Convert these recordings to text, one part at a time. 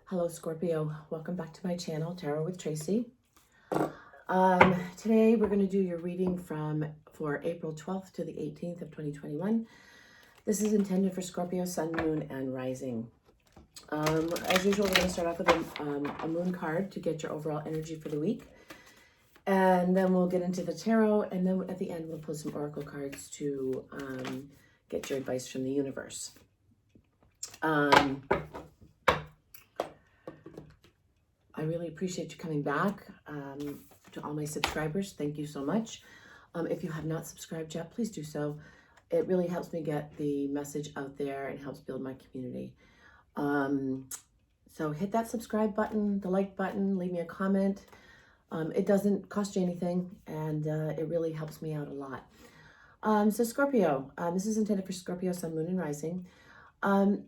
Hello Scorpio, welcome back to my channel, Tarot with Tracy. Today we're going to do your reading for April 12th to the 18th of 2021. This is intended for Scorpio, Sun, Moon, and Rising. As usual, we're going to start off with a moon card to get your overall energy for the week. And then we'll get into the tarot, and then at the end we'll pull some oracle cards to get your advice from the universe. I really appreciate you coming back. To all my subscribers, thank you so much. If you have not subscribed yet, please do so. It really helps me get the message out there and helps build my community. So hit that subscribe button, the like button, leave me a comment. It doesn't cost you anything, and it really helps me out a lot. So Scorpio, this is intended for Scorpio, Sun, Moon, and Rising.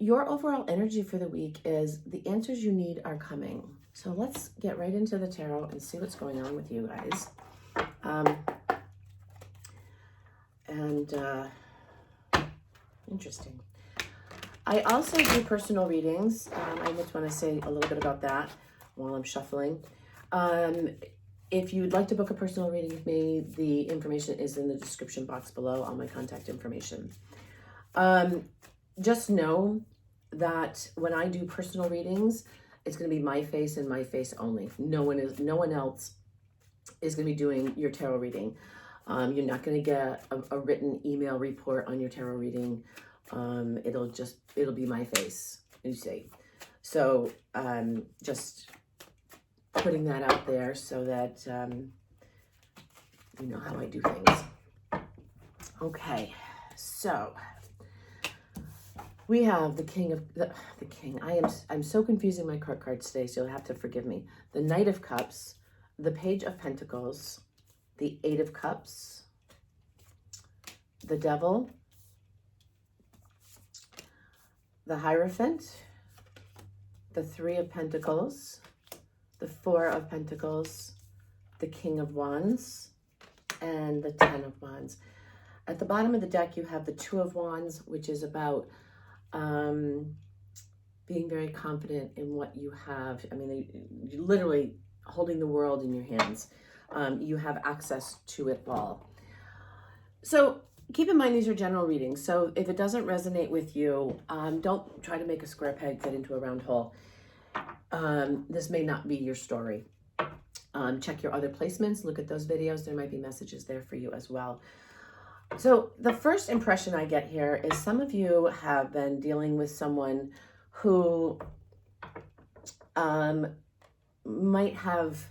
Your overall energy for the week is the answers you need are coming. So let's get right into the tarot and see what's going on with you guys. Interesting. I also do personal readings. I just want to say a little bit about that while I'm shuffling. If you'd like to book a personal reading with me, the information is in the description box below, all my contact information. Just know that when I do personal readings, it's going to be my face and my face only. No one else is going to be doing your tarot reading. You're not going to get a written email report on your tarot reading. It'll be my face, you see. So just putting that out there so that you know how I do things. Okay, so we have the King of the King. I'm so confusing my cards today, so you'll have to forgive me. The Knight of Cups, the Page of Pentacles, the Eight of Cups, the Devil, the Hierophant, the Three of Pentacles, the Four of Pentacles, the King of Wands, and the Ten of Wands. At the bottom of the deck, you have the Two of Wands, which is about being very confident in what you have. I mean, you're literally holding the world in your hands. You have access to it all. So keep in mind, these are general readings. So if it doesn't resonate with you, don't try to make a square peg fit into a round hole. This may not be your story. Check your other placements, look at those videos. There might be messages there for you as well. So the first impression I get here is some of you have been dealing with someone who might have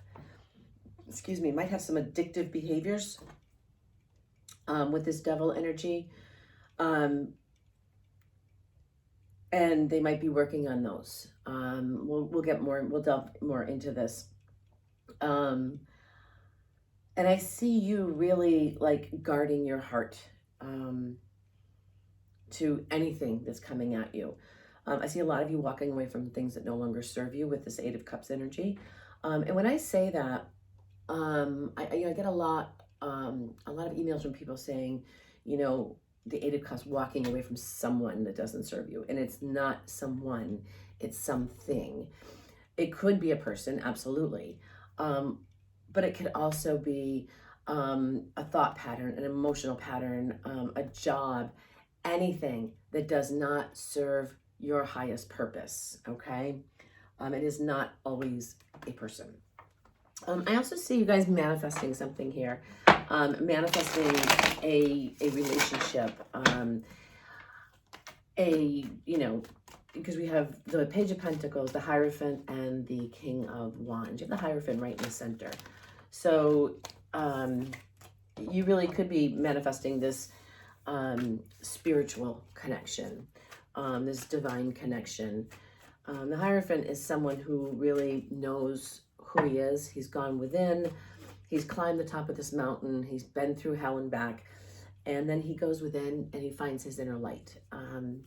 some addictive behaviors with this devil energy. And they might be working on those. We'll delve more into this. And I see you really like guarding your heart to anything that's coming at you. I see a lot of you walking away from things that no longer serve you with this Eight of Cups energy. And when I say that, I get a lot of emails from people saying, you know, the Eight of Cups, walking away from someone that doesn't serve you. And it's not someone, it's something. It could be a person, absolutely. But it could also be a thought pattern, an emotional pattern, a job, anything that does not serve your highest purpose, okay? It is not always a person. I also see you guys manifesting something here, manifesting a relationship, because we have the Page of Pentacles, the Hierophant, and the King of Wands. You have the Hierophant right in the center. So you really could be manifesting this spiritual connection, this divine connection. The Hierophant is someone who really knows who he is. He's gone within. He's climbed the top of this mountain. He's been through hell and back. And then he goes within and he finds his inner light. And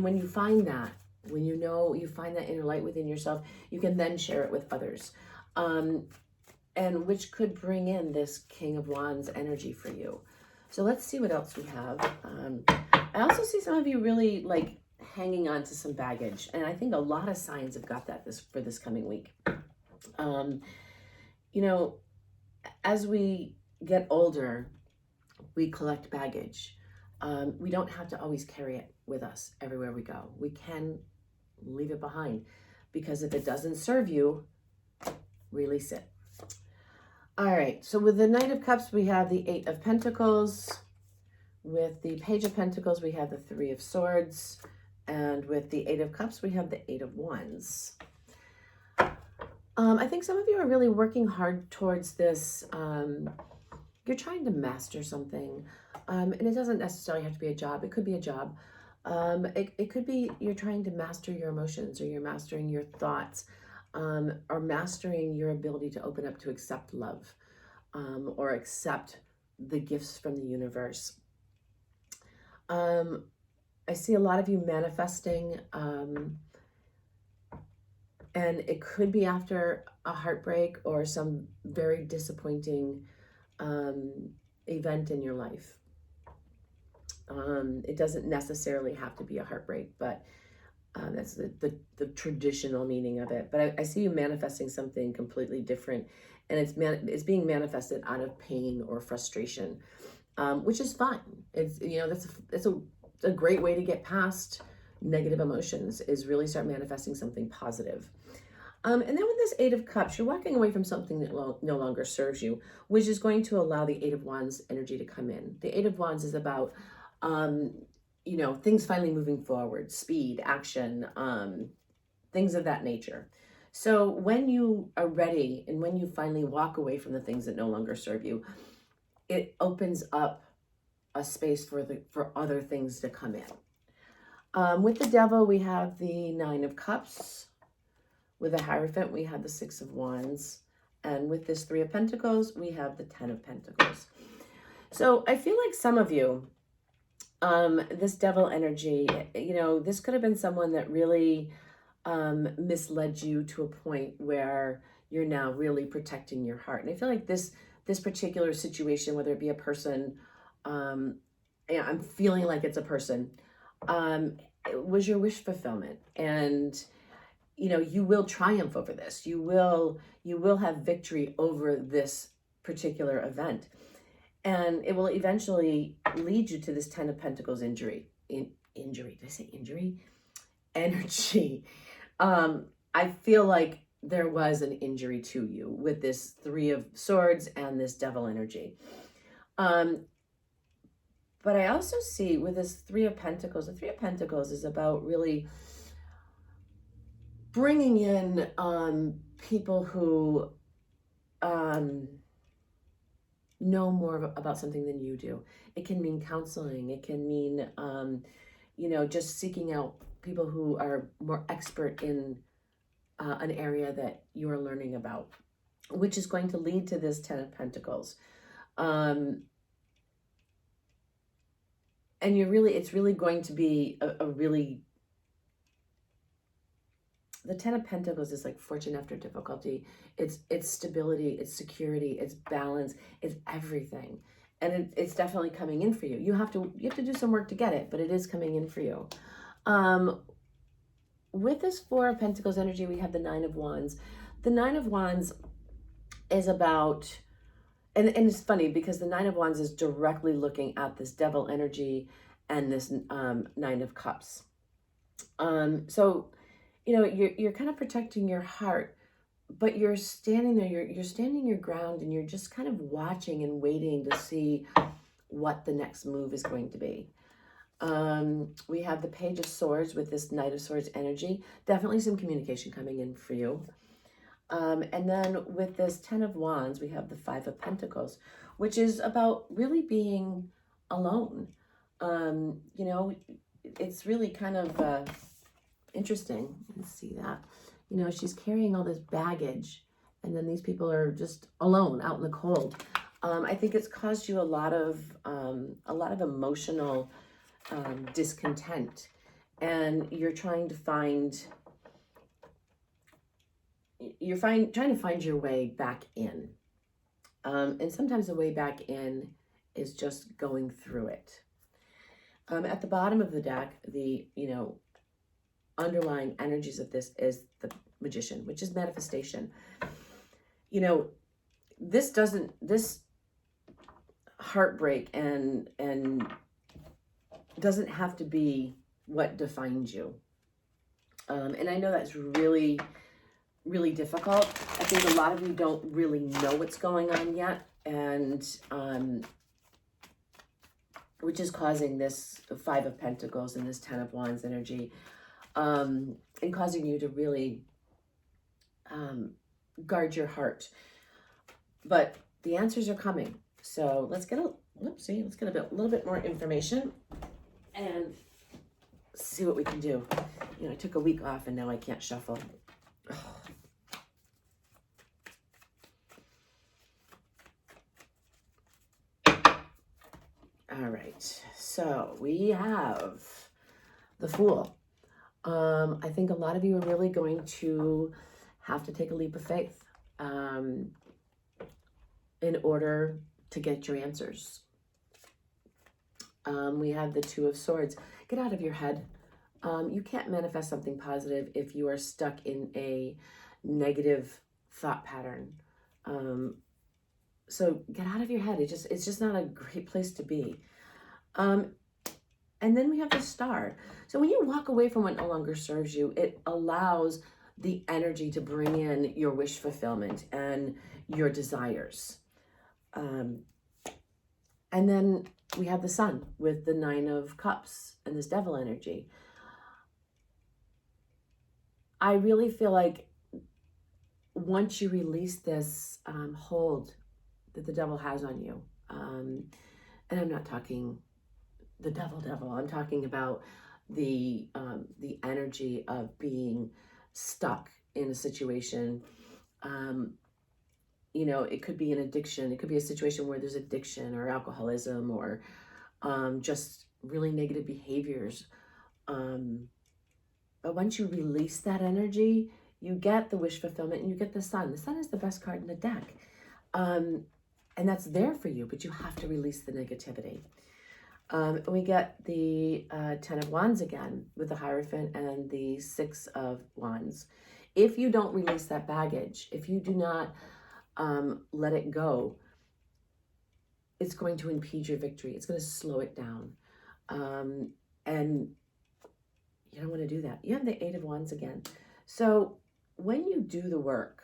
when you find that, when you find that inner light within yourself, you can then share it with others. And which could bring in this King of Wands energy for you. So let's see what else we have. I also see some of you really like hanging on to some baggage. And I think a lot of signs have got that for this coming week. You know, as we get older, we collect baggage. We don't have to always carry it with us everywhere we go. We can leave it behind, because if it doesn't serve you, release it. All right, so with the Knight of Cups, we have the Eight of Pentacles. With the Page of Pentacles, we have the Three of Swords. And with the Eight of Cups, we have the Eight of Wands. I think some of you are really working hard towards this. You're trying to master something. And it doesn't necessarily have to be a job. It could be a job. It could be you're trying to master your emotions, or you're mastering your thoughts, or mastering your ability to open up to accept love, or accept the gifts from the universe. I see a lot of you manifesting, and it could be after a heartbreak or some very disappointing event in your life. It doesn't necessarily have to be a heartbreak, but that's the traditional meaning of it. But I see you manifesting something completely different, and it's being manifested out of pain or frustration, which is fine. It's, you know, that's a great way to get past negative emotions, is really start manifesting something positive. And then with this Eight of Cups, you're walking away from something that no longer serves you, which is going to allow the Eight of Wands energy to come in. The Eight of Wands is about, you know, things finally moving forward, speed, action, things of that nature. So when you are ready, and when you finally walk away from the things that no longer serve you, it opens up a space for other things to come in. With the Devil, we have the Nine of Cups. With the Hierophant, we have the Six of Wands. And with this Three of Pentacles, we have the Ten of Pentacles. So I feel like some of you, this Devil energy, you know, this could have been someone that really misled you to a point where you're now really protecting your heart. And I feel like this particular situation, whether it be a person, I'm feeling like it's a person, it was your wish fulfillment. And you know, you will triumph over this. You will have victory over this particular event. And it will eventually lead you to this Ten of Pentacles injury. Injury, did I say injury? Energy. I feel like there was an injury to you with this Three of Swords and this Devil energy. But I also see with this Three of Pentacles, the Three of Pentacles is about really bringing in people who know more about something than you do. It can mean counseling. It can mean, you know, just seeking out people who are more expert in an area that you are learning about, which is going to lead to this Ten of Pentacles. And it's really going to be a really, the Ten of Pentacles is like fortune after difficulty. It's stability, it's security, it's balance, it's everything. And it's definitely coming in for you. You have to do some work to get it, but it is coming in for you. With this Four of Pentacles energy, we have the Nine of Wands. The Nine of Wands is about, and it's funny because the Nine of Wands is directly looking at this Devil energy and this Nine of Cups. So, you know, you're kind of protecting your heart, but you're standing there, you're standing your ground, and you're just kind of watching and waiting to see what the next move is going to be. We have the Page of Swords with this Knight of Swords energy. Definitely some communication coming in for you. And then with this Ten of Wands, we have the Five of Pentacles, which is about really being alone. You know, it's really kind of interesting. Let's see that. You know, she's carrying all this baggage, and then these people are just alone out in the cold. I think it's caused you a lot of emotional discontent, and you're trying to find your way back in. And sometimes the way back in is just going through it. At the bottom of the deck, the, you know, underlying energies of this is the Magician, which is manifestation. You know, this heartbreak and doesn't have to be what defines you. And I know that's really, really difficult. I think a lot of you don't really know what's going on yet, and which is causing this Five of Pentacles and this Ten of Wands energy, and causing you to really guard your heart. But the answers are coming. So let's get a little bit more information and see what we can do. You know, I took a week off and now I can't shuffle. All right, so we have the Fool. I think a lot of you are really going to have to take a leap of faith in order to get your answers. We have the Two of Swords. Get out of your head. You can't manifest something positive if you are stuck in a negative thought pattern. So get out of your head. It's just not a great place to be. And then we have the Star. So when you walk away from what no longer serves you, it allows the energy to bring in your wish fulfillment and your desires. And then we have the Sun with the Nine of Cups and this Devil energy. I really feel like once you release this hold that the devil has on you, and I'm not talking the devil, I'm talking about the energy of being stuck in a situation. You know, it could be an addiction. It could be a situation where there's addiction or alcoholism or just really negative behaviors. But once you release that energy, you get the wish fulfillment and you get the Sun. The Sun is the best card in the deck. And that's there for you, but you have to release the negativity. We get the Ten of Wands again with the Hierophant and the Six of Wands. If you don't release that baggage, if you do not let it go, it's going to impede your victory. It's going to slow it down. And you don't want to do that. You have the Eight of Wands again. So when you do the work,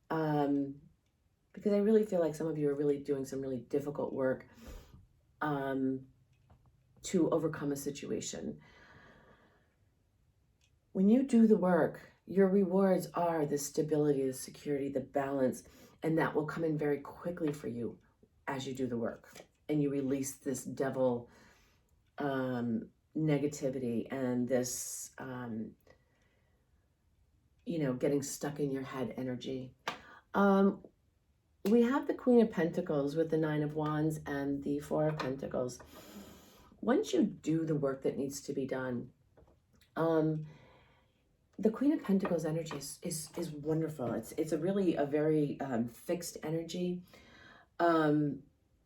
because I really feel like some of you are really doing some really difficult work to overcome a situation. When you do the work, your rewards are the stability, the security, the balance, and that will come in very quickly for you as you do the work. And you release this devil negativity and this, you know, getting stuck in your head energy. We have the Queen of Pentacles with the Nine of Wands and the Four of Pentacles. Once you do the work that needs to be done, the Queen of Pentacles energy is wonderful. It's a very fixed energy.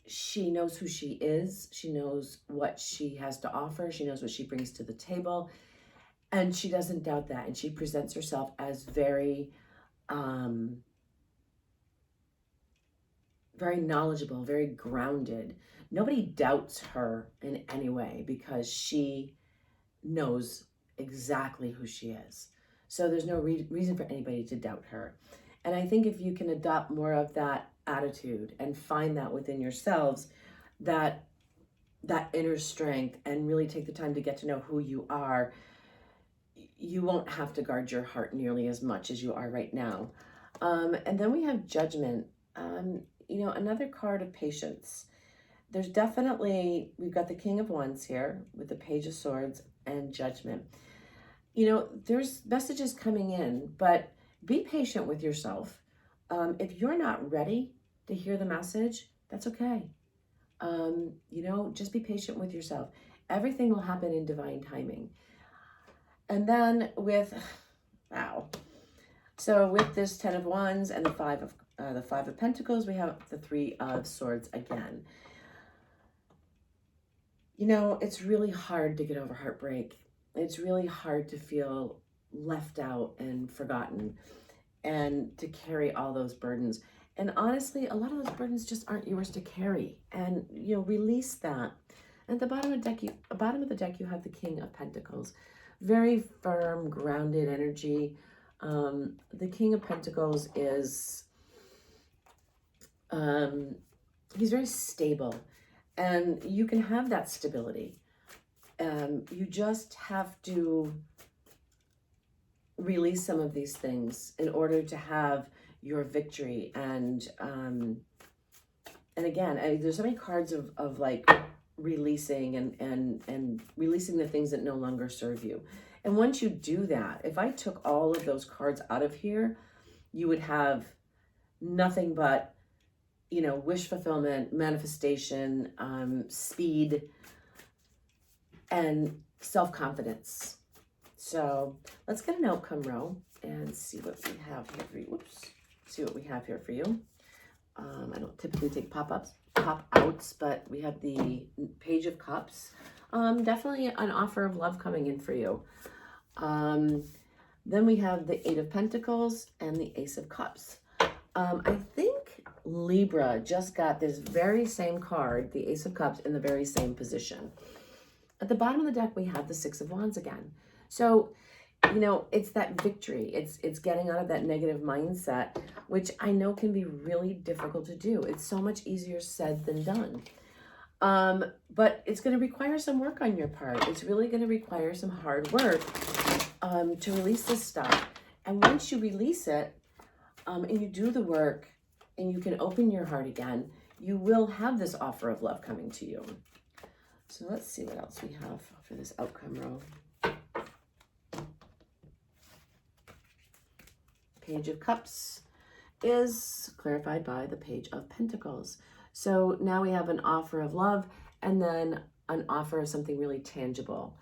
She knows who she is. She knows what she has to offer. She knows what she brings to the table. And she doesn't doubt that. And she presents herself as very knowledgeable, very grounded. Nobody doubts her in any way because she knows exactly who she is. So there's no reason for anybody to doubt her. And I think if you can adopt more of that attitude and find that within yourselves, that inner strength, and really take the time to get to know who you are, you won't have to guard your heart nearly as much as you are right now. And then we have Judgment. You know, another card of patience. There's definitely, we've got the King of Wands here with the Page of Swords and Judgment. You know, there's messages coming in, but be patient with yourself. If you're not ready to hear the message, that's okay. You know, just be patient with yourself. Everything will happen in divine timing. And then with, wow. So with this Ten of Wands and the Five of Pentacles, we have the Three of Swords again. You know, it's really hard to get over heartbreak. it's really hard to feel left out and forgotten and to carry all those burdens. And honestly, a lot of those burdens just aren't yours to carry. And release that. At the bottom of the deck, you have the King of Pentacles. Very firm, grounded energy. The King of Pentacles is, he's very stable. And you can have that stability. You just have to release some of these things in order to have your victory. And again, there's so many cards of like releasing and releasing the things that no longer serve you. And once you do that, if I took all of those cards out of here, you would have nothing but, wish fulfillment, manifestation, speed, and self-confidence. So let's get an outcome row and see what we have here for you. Whoops. See what we have here for you. I don't typically take pop-outs, but we have the Page of Cups. Definitely an offer of love coming in for you. Then we have the Eight of Pentacles and the Ace of Cups. I think Libra just got this very same card, the Ace of Cups, in the very same position. At the bottom of the deck, we have the Six of Wands again. So, it's that victory. It's getting out of that negative mindset, which I know can be really difficult to do. It's so much easier said than done. But it's going to require some work on your part. It's really going to require some hard work to release this stuff. And once you release it, and you do the work, and you can open your heart again, you will have this offer of love coming to you. So let's see what else we have for this outcome row. Page of Cups is clarified by the Page of Pentacles. So now we have an offer of love and then an offer of something really tangible.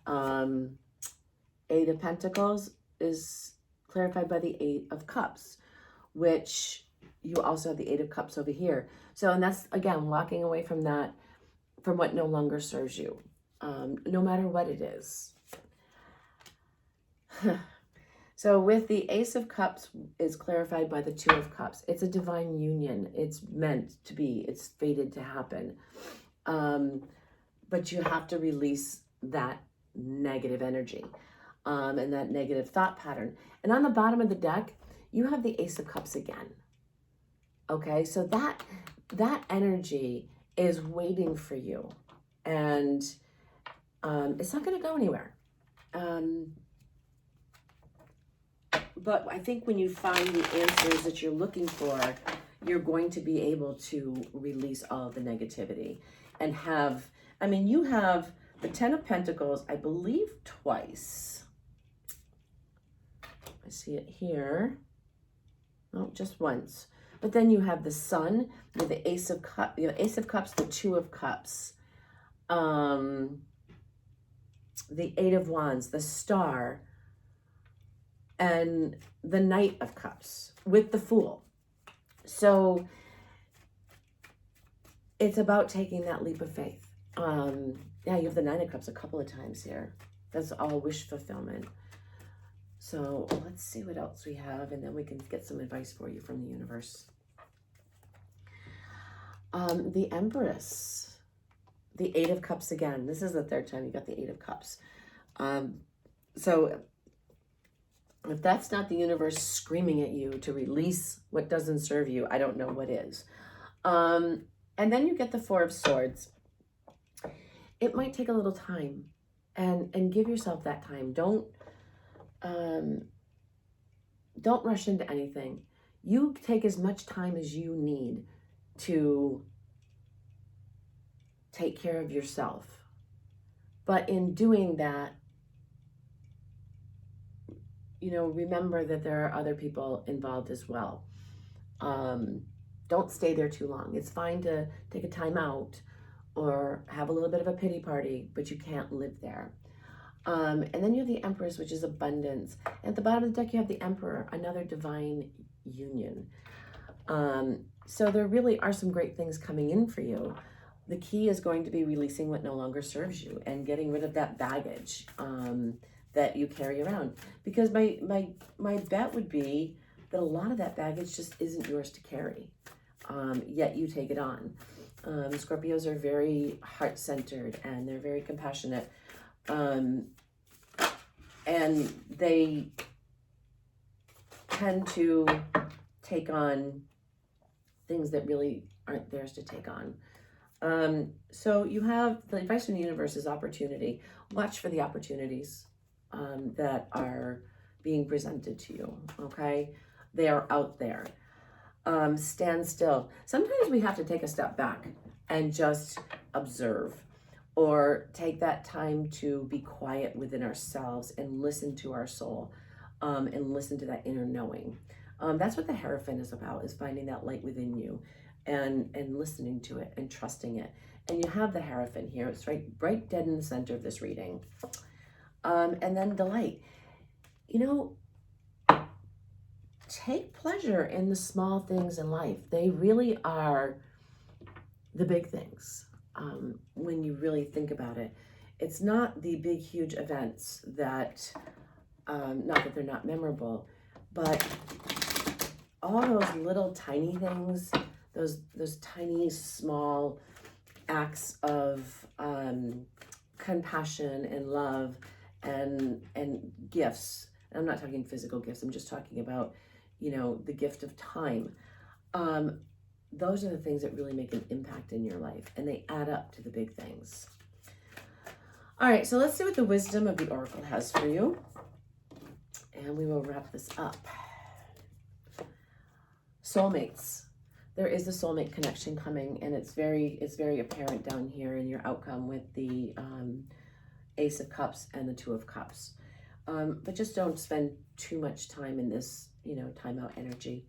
Eight of Pentacles is clarified by the Eight of Cups, which you also have the Eight of Cups over here. So, and that's, again, walking away from that, from what no longer serves you, no matter what it is. So with the Ace of Cups is clarified by the Two of Cups. It's a divine union. It's meant to be. It's fated to happen. But you have to release that negative energy and that negative thought pattern. And on the bottom of the deck, you have the Ace of Cups again. Okay, so that energy is waiting for you. And it's not going to go anywhere. But I think when you find the answers that you're looking for, you're going to be able to release all of the negativity and have, you have the Ten of Pentacles, I believe twice. I see it here. No, just once. But then you have the Sun, you have the Ace of Cups, Ace of Cups, the Two of Cups, the Eight of Wands, the Star, and the Knight of Cups with the Fool. So it's about taking that leap of faith. Yeah, you have the Nine of Cups a couple of times here. That's all wish fulfillment. So let's see what else we have, and then we can get some advice for you from the universe. The Empress, the Eight of Cups again. This is the third time you got the Eight of Cups. So if that's not the universe screaming at you to release what doesn't serve you, I don't know what is. And then you get the Four of Swords. It might take a little time, and give yourself that time. Don't rush into anything. You take as much time as you need to take care of yourself. But in doing that, remember that there are other people involved as well. Don't stay there too long. It's fine to take a time out or have a little bit of a pity party, but you can't live there. And then you have the Empress, which is abundance. And at the bottom of the deck, you have the Emperor, another divine union. So there really are some great things coming in for you. the key is going to be releasing what no longer serves you and getting rid of that baggage that you carry around. Because my bet would be that a lot of that baggage just isn't yours to carry, yet you take it on. Scorpios are very heart-centered and they're very compassionate. And they tend to take on things that really aren't theirs to take on. So you have the advice from the universe is opportunity. Watch for the opportunities that are being presented to you, okay? They are out there. Stand still. Sometimes we have to take a step back and just observe, or take that time to be quiet within ourselves and listen to our soul, and listen to that inner knowing. That's what the Hierophant is about, is finding that light within you and listening to it and trusting it. And you have the Hierophant here. It's right dead in the center of this reading. And then delight. You know, take pleasure in the small things in life. They really are the big things. When you really think about it, it's not the big, huge events that, not that they're not memorable, but all those little tiny things, those tiny, small acts of compassion and love and gifts. And I'm not talking physical gifts. I'm just talking about, you know, the gift of time. Those are the things that really make an impact in your life, and they add up to the big things. All right, so let's see what the wisdom of the Oracle has for you, and we will wrap this up. Soulmates. There is a soulmate connection coming, and it's very apparent down here in your outcome with the Ace of Cups and the Two of Cups. But just don't spend too much time in this, you know, timeout energy.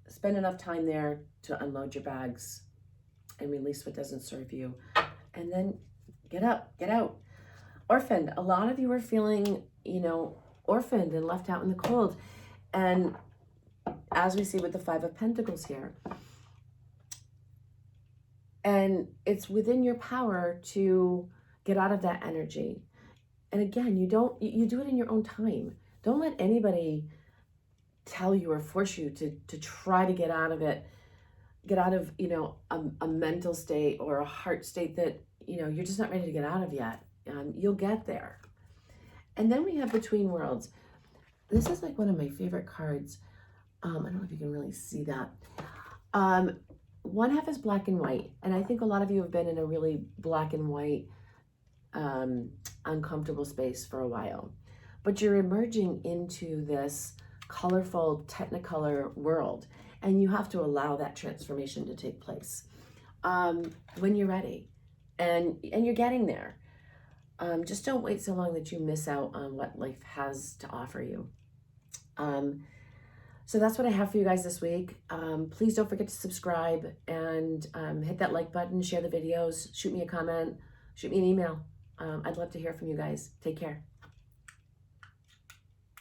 Spend enough time there to unload your bags and release what doesn't serve you. And then get up, get out. Orphaned. A lot of you are feeling, you know, orphaned and left out in the cold. And as we see with the Five of Pentacles here, and it's within your power to get out of that energy. And again, you do it in your own time. Don't let anybody tell you or force you to try to get out of it, get out of, you know, a mental state or a heart state that, you know, you're just not ready to get out of yet. You'll get there. And then we have Between Worlds. This is like one of my favorite cards. I don't know if you can really see that. One half is black and white, and I think a lot of you have been in a really black and white, uncomfortable space for a while. But you're emerging into this colorful Technicolor world, and you have to allow that transformation to take place when you're ready, and you're getting there. Just don't wait so long that you miss out on what life has to offer you. So that's what I have for you guys this week. Please don't forget to subscribe and hit that like button, share the videos, shoot me a comment, shoot me an email. I'd love to hear from you guys. Take care.